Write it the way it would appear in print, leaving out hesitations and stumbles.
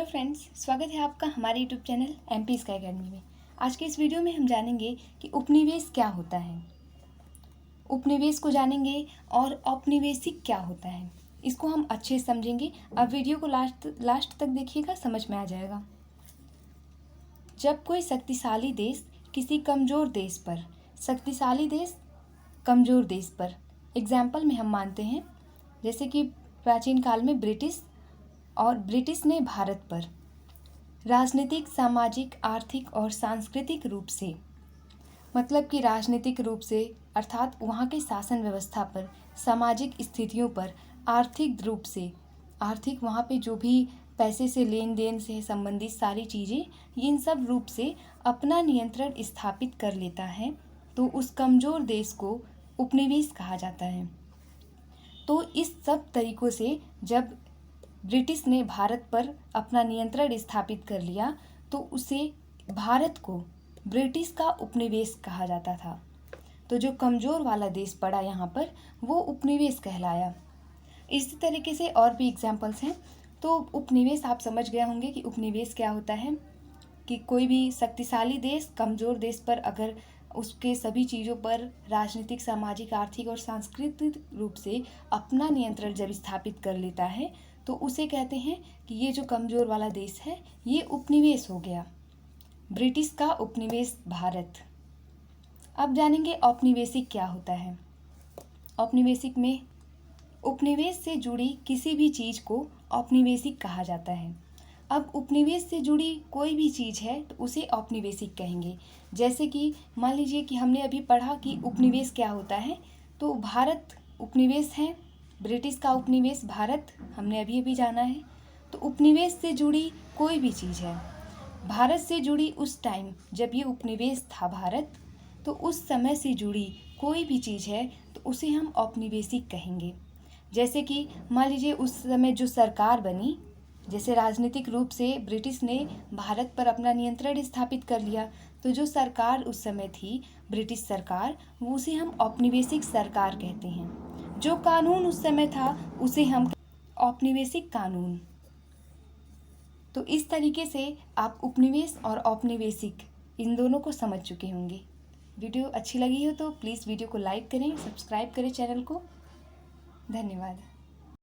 Hello friends, स्वागत है आपका हमारे YouTube channel MP sky academy में। आज के इस वीडियो में हम जानेंगे कि उपनिवेश क्या होता है, उपनिवेश को जानेंगे और औपनिवेशिक क्या होता है। इसको हम अच्छे से समझेंगे। अब वीडियो को लास्ट तक देखिएगा, समझ में आ जाएगा। जब कोई शक्तिशाली देश किसी कमज़ोर देश पर, शक्तिशाली देश कमज़ोर देश पर, एग्जाम्पल में हम मानते हैं जैसे कि प्राचीन काल में ब्रिटिश ने भारत पर राजनीतिक, सामाजिक, आर्थिक और सांस्कृतिक रूप से, मतलब कि राजनीतिक रूप से अर्थात वहाँ के शासन व्यवस्था पर, सामाजिक स्थितियों पर, आर्थिक रूप से, आर्थिक वहाँ पे जो भी पैसे से लेन देन से संबंधित सारी चीज़ें, इन सब रूप से अपना नियंत्रण स्थापित कर लेता है, तो उस कमज़ोर देश को उपनिवेश कहा जाता है। तो इस सब तरीक़ों से जब ब्रिटिश ने भारत पर अपना नियंत्रण स्थापित कर लिया, तो उसे, भारत को ब्रिटिश का उपनिवेश कहा जाता था। तो जो कमज़ोर वाला देश पड़ा यहाँ पर, वो उपनिवेश कहलाया। इसी तरीके से और भी एग्जाम्पल्स हैं। तो उपनिवेश आप समझ गए होंगे कि उपनिवेश क्या होता है, कि कोई भी शक्तिशाली देश कमज़ोर देश पर अगर उसके सभी चीज़ों पर राजनीतिक, सामाजिक, आर्थिक और सांस्कृतिक रूप से अपना नियंत्रण जब स्थापित कर लेता है, तो उसे कहते हैं कि ये जो कमज़ोर वाला देश है ये उपनिवेश हो गया, ब्रिटिश का उपनिवेश भारत। अब जानेंगे औपनिवेशिक क्या होता है। औपनिवेशिक में उपनिवेश से जुड़ी किसी भी चीज़ को औपनिवेशिक कहा जाता है। अब उपनिवेश से जुड़ी कोई भी चीज़ है तो उसे औपनिवेशिक कहेंगे। जैसे कि मान लीजिए कि हमने अभी पढ़ा कि उपनिवेश क्या होता है, तो भारत उपनिवेश है, ब्रिटिश का उपनिवेश भारत, हमने अभी जाना है। तो उपनिवेश से जुड़ी कोई भी चीज़ है, भारत से जुड़ी उस टाइम जब ये उपनिवेश था भारत, तो उस समय से जुड़ी कोई भी चीज़ है तो उसे हम औपनिवेशिक कहेंगे। जैसे कि मान लीजिए उस समय जो सरकार बनी, जैसे राजनीतिक रूप से ब्रिटिश ने भारत पर अपना नियंत्रण स्थापित कर लिया, तो जो सरकार उस समय थी ब्रिटिश सरकार, वो उसे हम औपनिवेशिक सरकार कहते हैं। जो कानून उस समय था उसे हम औपनिवेशिक कानून। तो इस तरीके से आप उपनिवेश और औपनिवेशिक इन दोनों को समझ चुके होंगे। वीडियो अच्छी लगी हो तो प्लीज़ वीडियो को लाइक करें, सब्सक्राइब करें चैनल को। धन्यवाद।